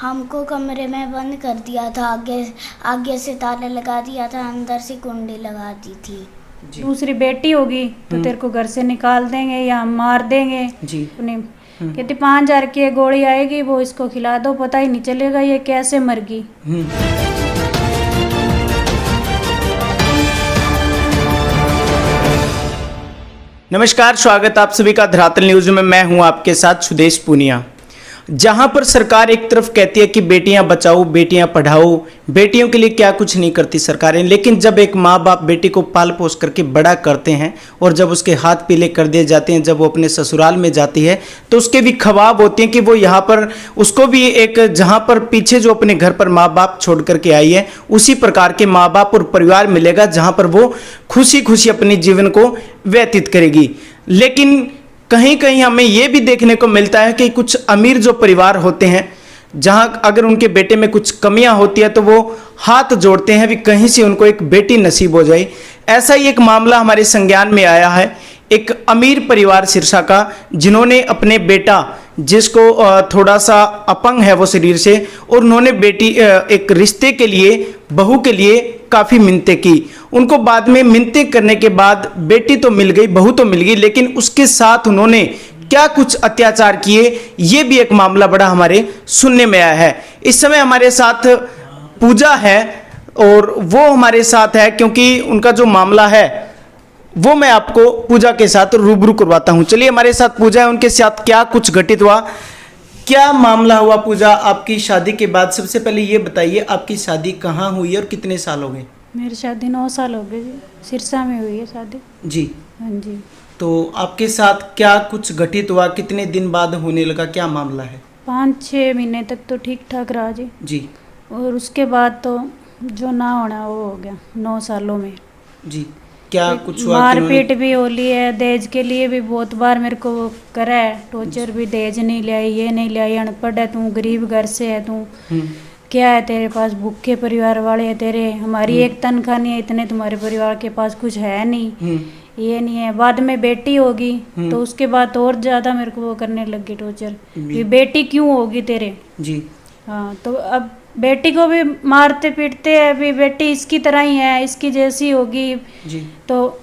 हमको कमरे में बंद कर दिया था, आगे से ताला लगा दिया था, अंदर से कुंडी लगा दी थी। जी। दूसरी बेटी होगी तो तेरे को घर से निकाल देंगे या मार देंगे। जी। कहती 5,000 की गोली आएगी, वो इसको खिला दो, पता ही नहीं चलेगा ये कैसे मर गई। नमस्कार, स्वागत आप सभी का धरातल न्यूज में। मैं हूं आपके साथ सुदेश पूनिया। जहां पर सरकार एक तरफ कहती है कि बेटियां बचाओ, बेटियां पढ़ाओ, बेटियों के लिए क्या कुछ नहीं करती सरकारें, लेकिन जब एक माँ बाप बेटी को पाल पोस करके बड़ा करते हैं और जब उसके हाथ पीले कर दिए जाते हैं, जब वो अपने ससुराल में जाती है तो उसके भी ख्वाब होते हैं कि वो यहाँ पर उसको भी एक जहाँ पर पीछे जो अपने घर पर माँ बाप छोड़ करके आई है उसी प्रकार के माँ बाप और परिवार मिलेगा जहाँ पर वो खुशी खुशी अपने जीवन को व्यतीत करेगी। लेकिन कहीं कहीं हमें यह भी देखने को मिलता है कि कुछ अमीर जो परिवार होते हैं, जहां अगर उनके बेटे में कुछ कमियां होती है तो वो हाथ जोड़ते हैं भी कहीं से उनको एक बेटी नसीब हो जाए। ऐसा ही एक मामला हमारे संज्ञान में आया है, एक अमीर परिवार सिरसा का, जिन्होंने अपने बेटा जिसको थोड़ा सा अपंग है वो शरीर से, और उन्होंने बेटी एक रिश्ते के लिए, बहू के लिए काफ़ी मिन्नतें की। उनको बाद में मिन्नतें करने के बाद बेटी तो मिल गई, बहू तो मिल गई, लेकिन उसके साथ उन्होंने क्या कुछ अत्याचार किए, ये भी एक मामला बड़ा हमारे सुनने में आया है। इस समय हमारे साथ पूजा है और वो हमारे साथ है क्योंकि उनका जो मामला है वो मैं आपको पूजा के साथ रूबरू करवाता हूं। चलिए, हमारे साथ पूजा है, उनके साथ क्या कुछ घटित हुआ, क्या मामला हुआ। पूजा, आपकी शादी के बाद सबसे पहले ये बताइए, आपकी शादी कहाँ हुई और कितने साल हो गए? मेरी शादी 9 साल हो गए जी, सिरसा में हुई है शादी। जी। हाँ जी। तो आपके साथ क्या कुछ घटित हुआ, कितने दिन बाद होने लगा, क्या मामला है? 5-6 महीने तक तो ठीक ठाक रहा जी। जी। और उसके बाद तो जो ना होना वो हो गया 9 सालों में। जी। क्या कुछ हुआ? मारपीट भी हो ली है, दहेज के लिए भी बहुत बार मेरे को वो करा है, टॉर्चर भी, दहेज नहीं ले आई, ये नहीं ले आई, अनपढ़ है तू, गरीब घर से है तू, क्या है तेरे पास, भूखे परिवार वाले है तेरे, हमारी एक तनख्वाह नहीं है, इतने तुम्हारे परिवार के पास कुछ है नहीं, ये नहीं है। बाद में बेटी होगी तो उसके बाद और ज्यादा मेरे को वो करने लग गई टॉर्चर, ये बेटी क्यों होगी तेरे। जी। हाँ, तो अब बेटी को भी मारते पीटते हैं, अभी बेटी इसकी तरह ही है, इसकी जैसी होगी। जी। तो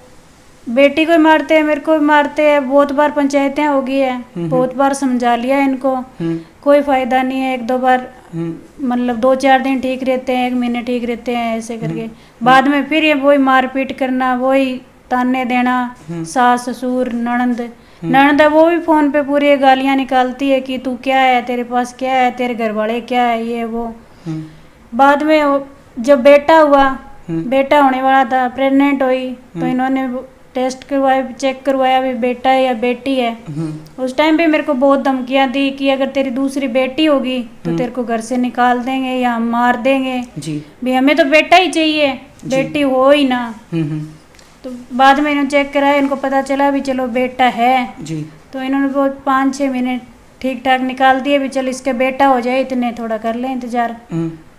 बेटी को मारते हैं, मेरे को भी मारते हैं, बहुत बार पंचायतें हो गई है, बहुत बार समझा लिया इनको, कोई फायदा नहीं है। 1-2 बार मतलब 2-4 दिन ठीक रहते हैं, 1 महीने ठीक रहते हैं, ऐसे करके बाद में फिर ये वही मारपीट करना, वही ताने देना, सास ससुर ननंद है, वो भी फोन पे पूरी गालियां निकालती है कि तू क्या है, तेरे पास क्या है, तेरे घर वाले क्या है, ये वो। बाद में जब बेटा हुआ, बेटा होने वाला था, प्रेग्नेंट हुई, तो इन्होंने टेस्ट करवाया, चेक करवाया भी बेटा है या बेटी है। उस टाइम पे मेरे को बहुत धमकियां दी कि अगर तेरी दूसरी बेटी होगी तो तेरे को घर से निकाल देंगे या हम मार देंगे। जी। भी हमें तो बेटा ही चाहिए, बेटी हो ही ना। तो बाद में इन्होंने चेक कराया, इनको पता चला भी चलो बेटा है। जी। तो इन्होंने बहुत 5-6 महीने ठीक ठाक निकाल दिए भी चल इसके बेटा हो जाए, इतने थोड़ा कर ले इंतजार।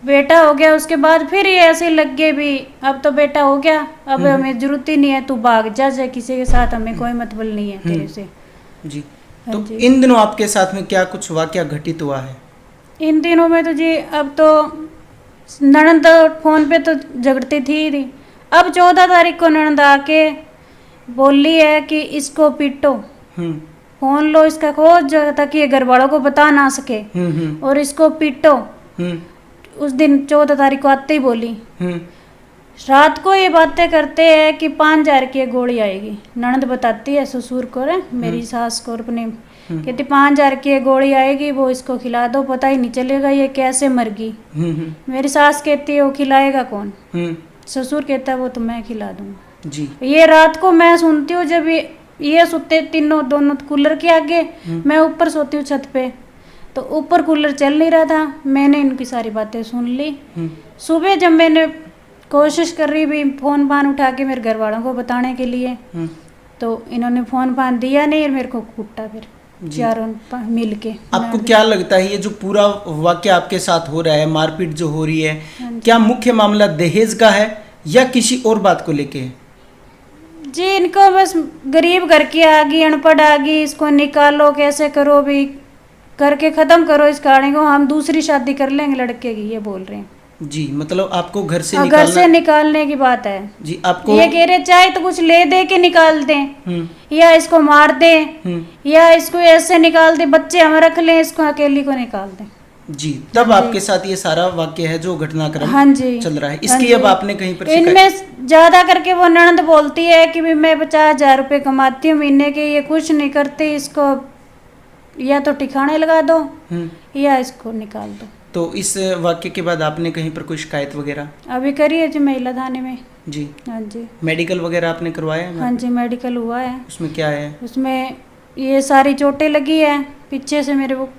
बेटा हो गया, उसके बाद फिर ये ऐसे लग गए भी अब तो बेटा हो गया, अब हमें जरूरत ही नहीं है, तू भाग जा किसी के साथ, हमें कोई मतलब नहीं है तेरे से। जी। तो इन दिनों आपके साथ में क्या कुछ हुआ, क्या घटित हुआ है? इन दिनों में तो जी अब तो ननंद फोन पे तो झगड़ती थी, अब 14 तारीख को ननंद आके बोली है कि इसको पीटो, फोन लो इसका खोज ताकि घर वालों को बता ना सके, और इसको पीटो। उस दिन 14 तारीख को आते ही बोली। रात को ये बातें करते हैं कि 5,000 की गोली आएगी, ननद बताती है ससुर को, मेरी सास को, अपने कहती 5,000 की गोली आएगी, वो इसको खिला दो, पता ही नहीं चलेगा ये कैसे मर गई। मेरी सास कहती है वो खिलाएगा कौन, ससुर कहता है वो तो मैं खिला दूंगा। जी। ये रात को मैं सुनती हूँ, जब ये सोते तीनों दोनों कूलर के आगे, मैं ऊपर सोती हूँ छत पे, तो ऊपर कूलर चल नहीं रहा था, मैंने इनकी सारी बातें सुन ली। सुबह जब मैंने कोशिश कर रही भी फोन फान उठा के मेरे घर वालों को बताने के लिए, तो इन्होंने फोन फान दिया नहीं और मेरे को कूटा फिर चारों मिल के। आपको क्या लगता है ये जो पूरा वाकया आपके साथ हो रहा है, मारपीट जो हो रही है, क्या मुख्य मामला दहेज का है या किसी और बात को लेके है? जी, इनको बस गरीब घर की आ गई, अनपढ़ आ गई, इसको निकालो, कैसे करो भी, करके ख़त्म करो इस कहानी को, हम दूसरी शादी कर लेंगे लड़के की, ये बोल रहे हैं। जी, मतलब आपको घर से घर से निकालने की बात है जी, आपको ये कह रहे चाहे तो कुछ ले दे के निकाल दें या इसको मार दें या इसको ऐसे निकाल दे, बच्चे हम रख लें, इसको अकेली को निकाल दें। जी, तब आपके साथ ये सारा वाक्य है जो घटनाक्रम हाँ जी चल रहा है। हाँ इसकी जी। अब आपने कहीं पर इनमें ज्यादा करके वो ननद बोलती है कि भी मैं 50,000 रुपये कमाती हूँ महीने के, ये कुछ नहीं करते, इसको या तो ठिकाने लगा दो या इसको निकाल दो। तो इस वाक्य के बाद आपने कहीं पर कोई शिकायत वगैरह अभी करी है जी महिला थाने में। जी, हाँ जी मेडिकल वगैरह आपने करवाया है? हाँ जी मेडिकल हुआ है। उसमें क्या है? उसमें ये सारी चोटें लगी है, पीछे से मेरे वो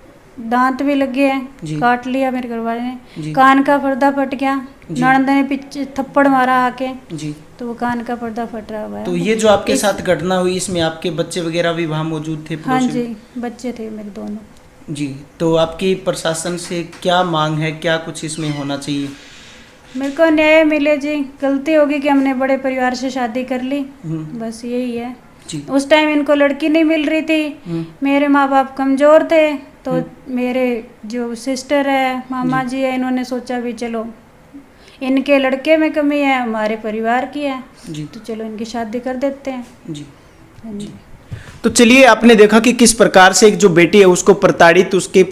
दांत भी लगे हैं, काट लिया मेरे घरवाले ने, कान का पर्दा फट गया, ननद ने पीछे थप्पड़ मारा आके जी, तो वो कान का पर्दा फट रहा हुआ है। तो ये जो आपके साथ घटना हुई इसमें आपके बच्चे वगैरह भी वहाँ मौजूद थे? हाँ जी बच्चे थे मेरे दोनों। जी, तो आपकी प्रशासन से क्या मांग है, क्या कुछ इसमें होना चाहिए? मेरे को न्याय मिले जी, गलती होगी कि हमने बड़े परिवार से शादी कर ली, बस यही है जी। उस टाइम इनको लड़की नहीं मिल रही थी, मेरे माँ बाप कमज़ोर थे, तो मेरे जो सिस्टर है मामा जी है, इन्होंने सोचा भी चलो इनके लड़के में कमी है, हमारे परिवार की है जी, तो चलो इनकी शादी कर देते हैं जी। हाँ जी। तो चलिए, आपने देखा कि किस प्रकार से एक जो बेटी है उसको प्रताड़ित उसके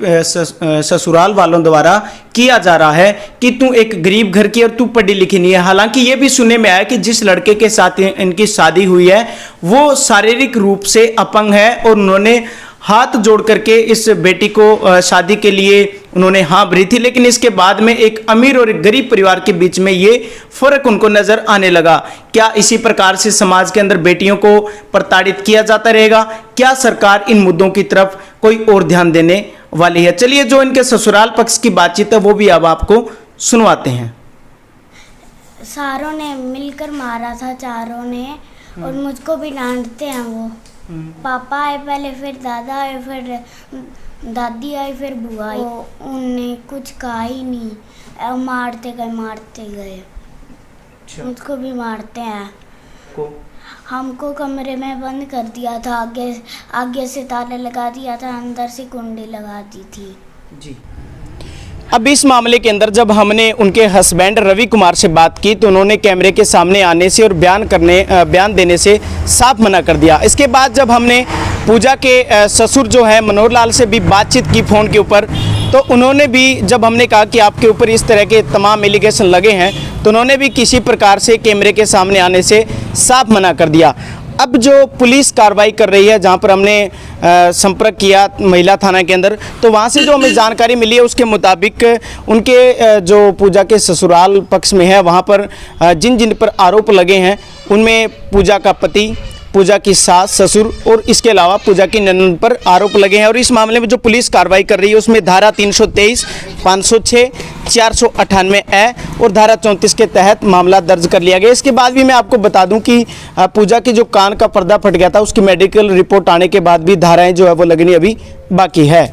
ससुराल वालों द्वारा किया जा रहा है कि तू एक गरीब घर की और तू पढ़ी लिखी नहीं है। हालांकि ये भी सुनने में आया कि जिस लड़के के साथ इनकी शादी हुई है वो शारीरिक रूप से अपंग है और उन्होंने हाथ जोड़ करके इस बेटी को शादी के लिए उन्होंने हाँ भरी थी, लेकिन इसके बाद में एक अमीर और एक गरीब परिवार के बीच में ये फर्क उनको नजर आने लगा। क्या इसी प्रकार से समाज के अंदर बेटियों को प्रताड़ित किया जाता रहेगा? क्या सरकार इन मुद्दों की तरफ कोई और ध्यान देने वाली है? चलिए, जो इनके ससुराल पक्ष की बातचीत है वो भी अब आपको सुनवाते हैं। सारों ने मिलकर मारा था, चारों ने, और मुझको भी डांटते हैं वो। पापा आए पहले, फिर दादा आए, फिर दादी आई, फिर बुआ आई, उनने कुछ कहा ही नहीं, मारते गए। मुझको भी मारते हैं को? हमको कमरे में बंद कर दिया था, आगे से ताला लगा दिया था, अंदर से कुंडी लगा दी थी जी। अब इस मामले के अंदर जब हमने उनके हस्बैंड रवि कुमार से बात की तो उन्होंने कैमरे के सामने आने से और बयान देने से साफ मना कर दिया। इसके बाद जब हमने पूजा के ससुर जो है मनोहर लाल से भी बातचीत की फ़ोन के ऊपर, तो उन्होंने भी, जब हमने कहा कि आपके ऊपर इस तरह के तमाम एलिगेशन लगे हैं, तो उन्होंने भी किसी प्रकार से कैमरे के सामने आने से साफ मना कर दिया। अब जो पुलिस कार्रवाई कर रही है, जहां पर हमने संपर्क किया महिला थाना के अंदर, तो वहां से जो हमें जानकारी मिली है उसके मुताबिक उनके जो पूजा के ससुराल पक्ष में है वहां पर जिन पर आरोप लगे हैं उनमें पूजा का पति, पूजा की सास, ससुर और इसके अलावा पूजा की ननद पर आरोप लगे हैं। और इस मामले में जो पुलिस कार्रवाई कर रही है उसमें धारा 323, 506, 498 ए और धारा 34 के तहत मामला दर्ज कर लिया गया। इसके बाद भी मैं आपको बता दूं कि पूजा की जो कान का पर्दा फट गया था उसकी मेडिकल रिपोर्ट आने के बाद भी धाराएं जो है वो लगनी अभी बाकी है।